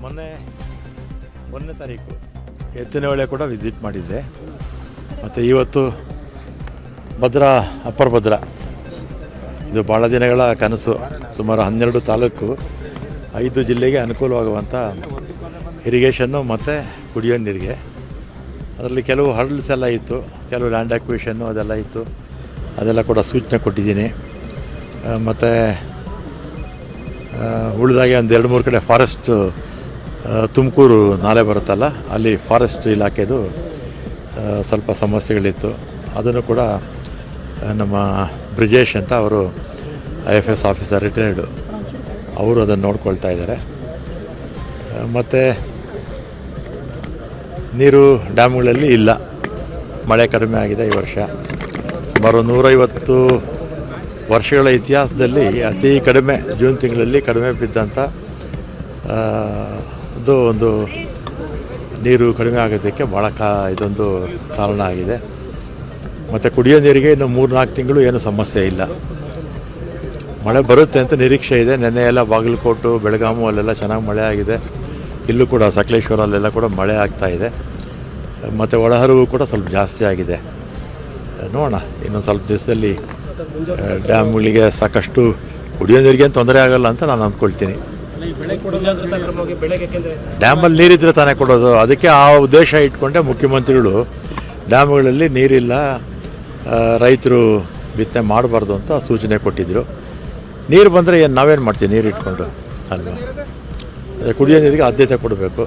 ಮೊನ್ನೆ 1ನೇ ತಾರೀಕು ಎತ್ತಿನಹೊಳೆ ಕೂಡ ವಿಸಿಟ್ ಮಾಡಿದ್ದೆ. ಮತ್ತು ಇವತ್ತು ಭದ್ರಾ, ಅಪ್ಪರ್ ಭದ್ರಾ, ಇದು ಭಾಳ ದಿನಗಳ ಕನಸು. ಸುಮಾರು 12 ತಾಲೂಕು 5 ಜಿಲ್ಲೆಗೆ ಅನುಕೂಲವಾಗುವಂಥ ಇರಿಗೇಷನ್ನು ಮತ್ತು ಕುಡಿಯೋ ನೀರಿಗೆ. ಅದರಲ್ಲಿ ಕೆಲವು ಹರ್ಡಲ್ಸ್ ಎಲ್ಲ ಇತ್ತು, ಕೆಲವು ಲ್ಯಾಂಡ್ ಅಕ್ವಿಷನ್ನು ಅದೆಲ್ಲ ಇತ್ತು, ಅದೆಲ್ಲ ಕೂಡ ಸೂಚನೆ ಕೊಟ್ಟಿದ್ದೀನಿ. ಮತ್ತು ಉಳಿದಾಗೆ ಒಂದು 2-3 ಕಡೆ ಫಾರೆಸ್ಟ್, ತುಮಕೂರು ನಾಲೆ ಬರುತ್ತಲ್ಲ, ಅಲ್ಲಿ ಫಾರೆಸ್ಟ್ ಇಲಾಖೆದು ಸ್ವಲ್ಪ ಸಮಸ್ಯೆಗಳಿತ್ತು. ಅದನ್ನು ಕೂಡ ನಮ್ಮ ಬ್ರಿಜೇಶ್ ಅಂತ ಅವರು IFS ಆಫೀಸರ್ ರಿಟೈರ್ಡು, ಅವರು ಅದನ್ನು ನೋಡ್ಕೊಳ್ತಾ ಇದ್ದಾರೆ. ಮತ್ತು ನೀರು ಡ್ಯಾಮ್ಗಳಲ್ಲಿ ಇಲ್ಲ, ಮಳೆ ಕಡಿಮೆ ಆಗಿದೆ ಈ ವರ್ಷ. ಸುಮಾರು 150 ವರ್ಷಗಳ ಇತಿಹಾಸದಲ್ಲಿ ಅತಿ ಕಡಿಮೆ ಜೂನ್ ತಿಂಗಳಲ್ಲಿ ಕಡಿಮೆ ಬಿದ್ದಂಥ ಒಂದು ನೀರು ಕಡಿಮೆ ಆಗೋದಕ್ಕೆ ಭಾಳ ಇದೊಂದು ಕಾರಣ ಆಗಿದೆ. ಮತ್ತು ಕುಡಿಯೋ ನೀರಿಗೆ ಇನ್ನು 3-4 ತಿಂಗಳು ಏನು ಸಮಸ್ಯೆ ಇಲ್ಲ. ಮಳೆ ಬರುತ್ತೆ ಅಂತ ನಿರೀಕ್ಷೆ ಇದೆ. ನೆನ್ನೆ ಎಲ್ಲ ಬಾಗಲಕೋಟು, ಬೆಳಗಾಮು ಅಲ್ಲೆಲ್ಲ ಚೆನ್ನಾಗಿ ಮಳೆ ಆಗಿದೆ. ಇಲ್ಲೂ ಕೂಡ ಸಕಲೇಶ್ವರ ಅಲ್ಲೆಲ್ಲ ಕೂಡ ಮಳೆ ಆಗ್ತಾಯಿದೆ. ಮತ್ತು ಒಳಹರಿವು ಕೂಡ ಸ್ವಲ್ಪ ಜಾಸ್ತಿ ಆಗಿದೆ. ನೋಡೋಣ, ಇನ್ನೊಂದು ಸ್ವಲ್ಪ ದಿವಸದಲ್ಲಿ ಡ್ಯಾಮ್ಗಳಿಗೆ ಸಾಕಷ್ಟು ಕುಡಿಯೋ ನೀರಿಗೆ ತೊಂದರೆ ಆಗೋಲ್ಲ ಅಂತ ನಾನು ಅಂದ್ಕೊಳ್ತೀನಿ. ಡ್ಯಾಮಲ್ಲಿ ನೀರಿದ್ರೆ ತಾನೇ ಕೊಡೋದು, ಅದಕ್ಕೆ ಆ ಉದ್ದೇಶ ಇಟ್ಕೊಂಡೆ ಮುಖ್ಯಮಂತ್ರಿಗಳು ಡ್ಯಾಮ್ಗಳಲ್ಲಿ ನೀರಿಲ್ಲ, ರೈತರು ಬಿತ್ತನೆ ಮಾಡಬಾರ್ದು ಅಂತ ಸೂಚನೆ ಕೊಟ್ಟಿದ್ದರು. ನೀರು ಬಂದರೆ ಏನು ನಾವೇನು ಮಾಡ್ತೀವಿ ನೀರು ಇಟ್ಕೊಂಡು ಅಲ್ವಾ? ಕುಡಿಯೋ ನೀರಿಗೆ ಆದ್ಯತೆ ಕೊಡಬೇಕು.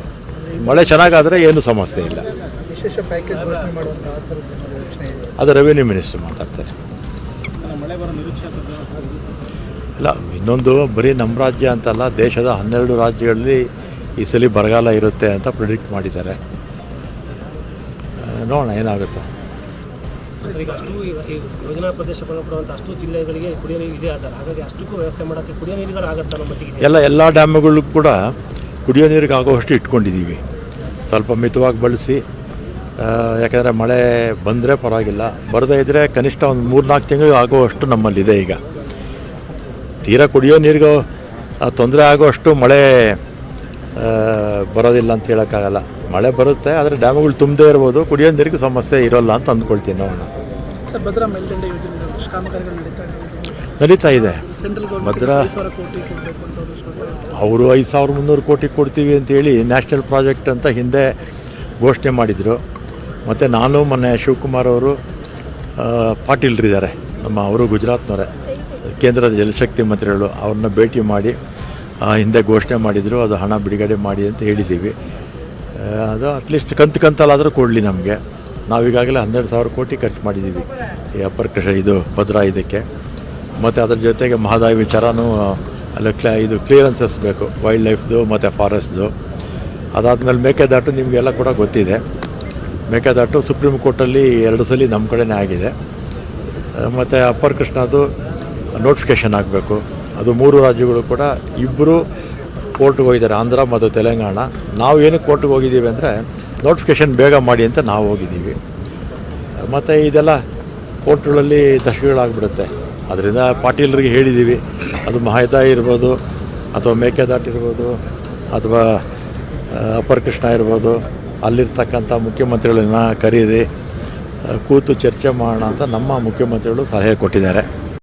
ಮಳೆ ಚೆನ್ನಾಗಾದರೆ ಏನೂ ಸಮಸ್ಯೆ ಇಲ್ಲ. ಅದು ರೆವಿನ್ಯೂ ಮಿನಿಸ್ಟರ್ ಮಾತಾಡ್ತಾರೆ. ಇಲ್ಲ, ಇನ್ನೊಂದು ಬರೀ ನಮ್ಮ ರಾಜ್ಯ ಅಂತಲ್ಲ, ದೇಶದ 12 ರಾಜ್ಯಗಳಲ್ಲಿ ಈ ಸಲ ಬರಗಾಲ ಇರುತ್ತೆ ಅಂತ ಪ್ರಿಡಿಕ್ಟ್ ಮಾಡಿದ್ದಾರೆ. ನೋಡೋಣ ಏನಾಗುತ್ತೆ. ಯೋಜನಾ ಪ್ರದೇಶ ಬರುವಂಥ ಅಷ್ಟು ಜಿಲ್ಲೆಗಳಿಗೆ ಕುಡಿಯೋ ನೀರು ಇದೆ ಆಧಾರ, ಹಾಗಾಗಿ ಅಷ್ಟಕ್ಕೂ ವ್ಯವಸ್ಥೆ ಮಾಡೋಕ್ಕೆ ಕುಡಿಯೋ ನೀರುಗಳು ಆಗುತ್ತೆ ನಮ್ಮ ಮಟ್ಟಿಗೆ. ಎಲ್ಲ ಡ್ಯಾಮ್ಗಳು ಕೂಡ ಕುಡಿಯೋ ನೀರಿಗೆ ಆಗೋವಷ್ಟು ಇಟ್ಕೊಂಡಿದ್ದೀವಿ. ಸ್ವಲ್ಪ ಮಿತವಾಗಿ ಬಳಸಿ, ಯಾಕೆಂದರೆ ಮಳೆ ಬಂದರೆ ಪರವಾಗಿಲ್ಲ, ಬರದೇ ಇದ್ದರೆ ಕನಿಷ್ಠ ಒಂದು 3-4 ತಿಂಗಳು ಆಗೋವಷ್ಟು ನಮ್ಮಲ್ಲಿದೆ. ಈಗ ತೀರಾ ಕುಡಿಯೋ ನೀರಿಗೂ ತೊಂದರೆ ಆಗೋವಷ್ಟು ಮಳೆ ಬರೋದಿಲ್ಲ ಅಂತ ಹೇಳೋಕ್ಕಾಗಲ್ಲ. ಮಳೆ ಬರುತ್ತೆ, ಆದರೆ ಡ್ಯಾಮ್ಗಳು ತುಂಬದೇ ಇರ್ಬೋದು, ಕುಡಿಯೋ ನೀರಿಗೆ ಸಮಸ್ಯೆ ಇರೋಲ್ಲ ಅಂತ ಅಂದ್ಕೊಳ್ತೀನಿ. ನೋಡೋಣ. ಭದ್ರಾ ಮೇಲ್ದಂಡೆ ಯೋಜನೆ ನಡೀತಾ ಇದೆ. ಭದ್ರಾ ಅವರು 5300 ಕೋಟಿ ಕೊಡ್ತೀವಿ ಅಂತೇಳಿ ನ್ಯಾಷನಲ್ ಪ್ರಾಜೆಕ್ಟ್ ಅಂತ ಹಿಂದೆ ಘೋಷಣೆ ಮಾಡಿದರು. ಮತ್ತು ನಾನು ಮೊನ್ನೆ ಶಿವಕುಮಾರ್ ಅವರು, ಪಾಟೀಲ್ರಿದ್ದಾರೆ ಅವರು ಗುಜರಾತ್ನವರೇ, ಕೇಂದ್ರದ ಜಲಶಕ್ತಿ ಮಂತ್ರಿಗಳು, ಅವ್ರನ್ನ ಭೇಟಿ ಮಾಡಿ ಹಿಂದೆ ಘೋಷಣೆ ಮಾಡಿದರು. ಅದು ಹಣ ಬಿಡುಗಡೆ ಮಾಡಿ ಅಂತ ಹೇಳಿದ್ದೀವಿ. ಅದು ಅಟ್ಲೀಸ್ಟ್ ಕಂತಲ್ಲಾದರೂ ಕೊಡಲಿ ನಮಗೆ. ನಾವೀಗಾಗಲೇ 12,000 ಕೋಟಿ ಖರ್ಚು ಮಾಡಿದ್ದೀವಿ ಈ ಅಪ್ಪರ್ ಕೃಷ್ಣ ಇದು ಭದ್ರಾ ಇದಕ್ಕೆ. ಮತ್ತು ಅದ್ರ ಜೊತೆಗೆ ಮಹದಾಯಿ ವಿಚಾರನೂ ಅಲ್ಲಿ ಇದು ಕ್ಲಿಯರೆನ್ಸಸ್ ಬೇಕು, ವೈಲ್ಡ್ ಲೈಫ್ದು ಮತ್ತು ಫಾರೆಸ್ಟ್ದು. ಅದಾದಮೇಲೆ ಮೇಕೆದಾಟು ನಿಮಗೆಲ್ಲ ಕೂಡ ಗೊತ್ತಿದೆ. ಮೇಕೆದಾಟು ಸುಪ್ರೀಂ ಕೋರ್ಟಲ್ಲಿ 2 ಸಲ ನಮ್ಮ ಕಡೆನೇ ಆಗಿದೆ. ಮತ್ತು ಅಪ್ಪರ್ ಕೃಷ್ಣದು ನೋಟಿಫಿಕೇಷನ್ ಆಗಬೇಕು. ಅದು 3 ರಾಜ್ಯಗಳು ಕೂಡ, 2 ಕೋರ್ಟ್ಗೆ ಹೋಗಿದ್ದಾರೆ, ಆಂಧ್ರ ಮತ್ತು ತೆಲಂಗಾಣ. ನಾವು ಏನಕ್ಕೆ ಕೋರ್ಟ್ಗೆ ಹೋಗಿದ್ದೀವಿ ಅಂದರೆ ನೋಟಿಫಿಕೇಷನ್ ಬೇಗ ಮಾಡಿ ಅಂತ ನಾವು ಹೋಗಿದ್ದೀವಿ. ಮತ್ತು ಇದೆಲ್ಲ ಕೋರ್ಟ್ಗಳಲ್ಲಿ ದಶಕಗಳಾಗ್ಬಿಡುತ್ತೆ. ಅದರಿಂದ ಪಾಟೀಲ್ರಿಗೆ ಹೇಳಿದ್ದೀವಿ, ಅದು ಮಹದಾಯಿ ಇರ್ಬೋದು, ಅಥವಾ ಮೇಕೆದಾಟು ಇರ್ಬೋದು, ಅಥವಾ ಅಪ್ಪರ್ ಕೃಷ್ಣ ಇರ್ಬೋದು, ಅಲ್ಲಿರ್ತಕ್ಕಂಥ ಮುಖ್ಯಮಂತ್ರಿಗಳನ್ನ ಕರೀರಿ, ಕೂತು ಚರ್ಚೆ ಮಾಡೋಣ ಅಂತ ನಮ್ಮ ಮುಖ್ಯಮಂತ್ರಿಗಳು ಸಲಹೆ ಕೊಟ್ಟಿದ್ದಾರೆ.